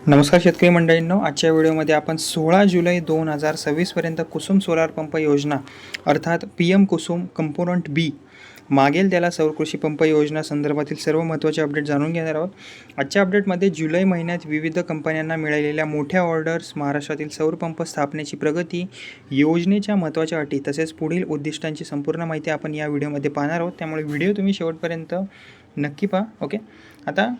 नमस्कार शेतकरी मंडळींनो, आजच्या व्हिडिओमध्ये आपण 16 जुलै 2026 पर्यंत कुसुम सोलार पंप योजना अर्थात PM कुसुम कंपोनंट बी मागेल त्याला सौर कृषी पंप योजना संदर्भातील सर्व महत्त्वाचे अपडेट जाणून घेणार आहोत। आजच्या अपडेटमध्ये जुलै महिन्यात विविध कंपन्यांना मिळालेल्या मोठ्या ऑर्डर्स, महाराष्ट्रातील सौर पंप स्थापनेची प्रगती, योजनेच्या महत्त्वाच्या अटी तसेच पुढील उद्दिष्टांची संपूर्ण माहिती आपण या व्हिडिओमध्ये पाहणार आहोत। त्यामुळे व्हिडिओ तुम्ही शेवटपर्यंत नक्की पहा। ओके, आता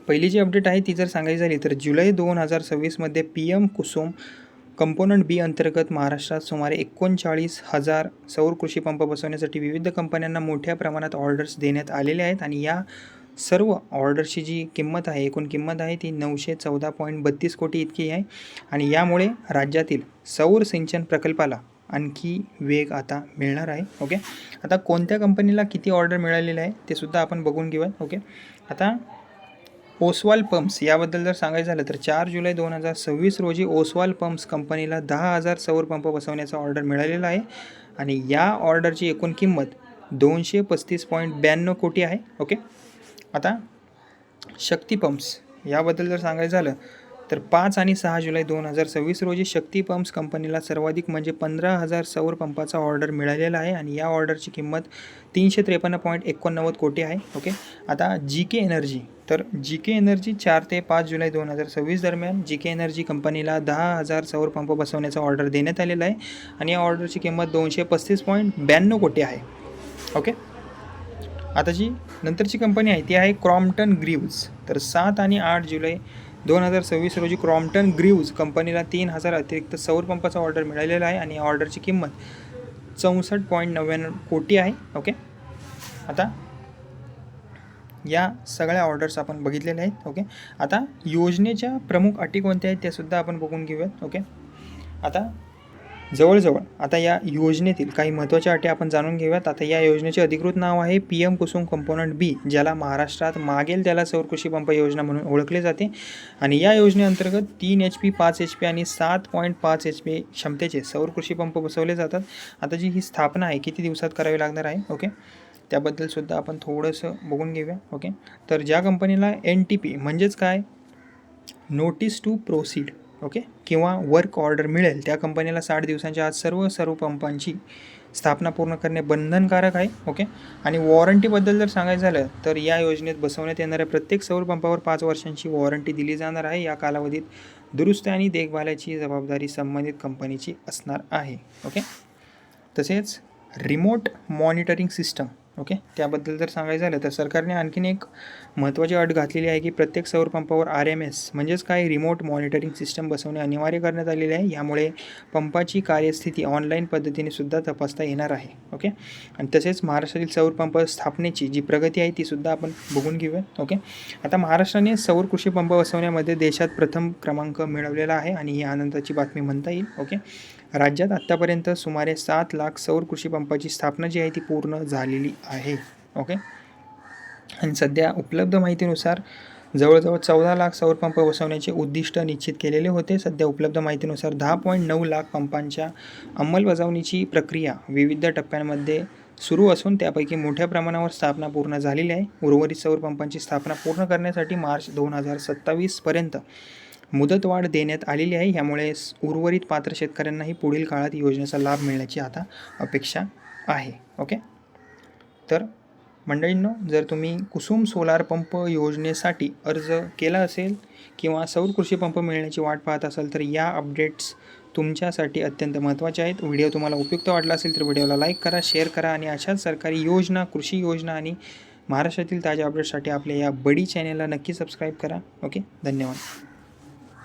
पहिली जी अपडेट आहे ती जर सांगायची झाली तर जुलै 2026मध्ये PM कुसुम कंपोनंट बी अंतर्गत महाराष्ट्रात सुमारे 39,000 सौर कृषी पंप बसवण्यासाठी विविध कंपन्यांना मोठ्या प्रमाणात ऑर्डर्स देण्यात आलेले आहेत आणि या सर्व ऑर्डरची जी किंमत आहे, एकूण किंमत आहे ती 914.32 कोटी इतकी आहे आणि यामुळे राज्यातील सौर सिंचन प्रकल्पाला आणखी वेग आता मिळणार आहे। ओके, आता कोणत्या कंपनीला किती ऑर्डर मिळालेले आहे ते सुद्धा आपण बघून घेऊयात। ओके, आता ओसवाल पंप्स याबद्दल जर सांगायचं झालं तर 4 जुलै 2026 रोजी ओसवाल पंप्स कंपनीला 10,000 सौर पंप बसवण्याचा ऑर्डर मिळालेला आहे आणि या ऑर्डरची एकूण किंमत 235.92 कोटी आहे। ओके, आता शक्ती पंप्स याबद्दल जर सांगायचं झालं तर 5 आणि 6 जुलै 2026 रोजी शक्ती पंप्स कंपनीला सर्वाधिक म्हणजे 15,000 सौर पंपाचा ऑर्डर मिळालेला आहे आणि या ऑर्डरची किंमत 353.89 कोटी आहे। ओके, आता GK एनर्जी तर GK एनर्जी 4 ते 5 जुलै 2026 दरम्यान GK एनर्जी कंपनीला 10,000 सौर पंप बसवण्याचा ऑर्डर देण्यात आलेला आहे आणि या ऑर्डरची किंमत 235.92 कोटी आहे। ओके, आता जी नंतरची कंपनी आहे ती आहे क्रॉम्प्टन ग्रीव्ज तर 7 आणि 8 जुलै 2026 रोजी क्रॉम्प्टन ग्रीव्ज कंपनीला 3,000 अतिरिक्त सौर पंपाचा ऑर्डर मिळालेला आहे आणि या ऑर्डरची किंमत 64.99 कोटी आहे। ओके, आता या सगळ्या ऑर्डर्स आपण बघितलेल्या आहेत। ओके, आता योजनेच्या प्रमुख अटी कोणत्या आहेत ते सुद्धा आपण बघून घेऊयात। ओके, आता जवळजवळ आता या योजनेतील काही महत्त्वाच्या अटी आपण जाणून घेऊयात। आता या योजनेचे अधिकृत नाव आहे PM कुसुम कंपोनंट बी, ज्याला महाराष्ट्रात मागेल त्याला सौर कृषी पंप योजना म्हणून ओळखले जाते आणि या योजनेअंतर्गत 3 HP 5 HP आणि 7.5 HP क्षमतेचे सौर कृषी पंप बसवले जातात। आता जी ही स्थापना आहे किती दिवसात करावी लागणार आहे, ओके, त्याबद्दल सुद्धा आपण थोडंसं बघून घेऊया। ओके, तर ज्या कंपनीला NTP म्हणजेच काय, नोटीस टू प्रोसीड, ओके, किंवा वर्क ऑर्डर मिळेल त्या कंपनीला 60 दिवसांच्या आत सर्व पंपांची स्थापना पूर्ण करणे बंधनकारक आहे। ओके, आणि वॉरंटीबद्दल जर सांगायचं झालं तर या योजनेत बसवण्यात येणाऱ्या प्रत्येक सौर पंपावर 5 वर्षांची वॉरंटी दिली जाणार आहे। या कालावधीत दुरुस्ती आणि देखभालाची जबाबदारी संबंधित कंपनीची असणार आहे। ओके, तसेच रिमोट मॉनिटरिंग सिस्टम, ओके, त्याबद्दल जर सांगायचं झालं तर सरकारने आणखीन एक महत्त्वाची अट घातलेली आहे की प्रत्येक सौर पंपावर RMS म्हणजेच काय, रिमोट मॉनिटरिंग सिस्टम बसवणे अनिवार्य करण्यात आलेले आहे। यामुळे पंपाची कार्यस्थिती ऑनलाईन पद्धतीने सुद्धा तपासता येणार आहे। ओके, आणि तसेच महाराष्ट्रातील सौर पंप स्थापनेची जी प्रगती आहे ती सुद्धा आपण बघून घेऊया। ओके, आता महाराष्ट्राने सौर कृषी पंप बसवण्यामध्ये देशात प्रथम क्रमांक मिळवलेला आहे आणि ही आनंदाची बातमी म्हणता येईल। ओके, राज्यात आत्तापर्यंत सुमारे 7 लाख सौर कृषी पंपाची स्थापना जी आहे ती पूर्ण झालेली आहे। ओके, आणि सध्या उपलब्ध माहितीनुसार जवळजवळ 14 लाख सौर पंप बसवण्याचे उद्दिष्ट निश्चित केलेले होते। सध्या उपलब्ध माहितीनुसार 10.9 लाख पंपांच्या अंमलबजावणीची प्रक्रिया विविध टप्प्यांमध्ये सुरू असून त्यापैकी मोठ्या प्रमाणावर स्थापना पूर्ण झालेली आहे। उर्वरित सौर पंपांची स्थापना पूर्ण करण्यासाठी मार्च 2027 पर्यंत मुदतवाढ देण्यात आलेली आहे। यामुळे उर्वरित पात्र शेतकऱ्यांनाही पुढील काळात योजनेचा लाभ मिळण्याची आता अपेक्षा आहे। ओके, तर मंडळींनो, जर तुम्ही कुसुम सोलार पंप योजनेसाठी अर्ज केला असेल किंवा सौर कृषी पंप मिळण्याची वाट पाहत असाल तर या अपडेट्स तुमच्यासाठी अत्यंत महत्त्वाचे आहेत। व्हिडिओ तुम्हाला उपयुक्त वाटला असेल तर व्हिडिओला लाईक करा, शेअर करा आणि अशाच सरकारी योजना, कृषी योजना आणि महाराष्ट्रातील ताज्या अपडेट्ससाठी आपल्या या बडी चॅनेलला नक्की सबस्क्राईब करा। ओके, धन्यवाद।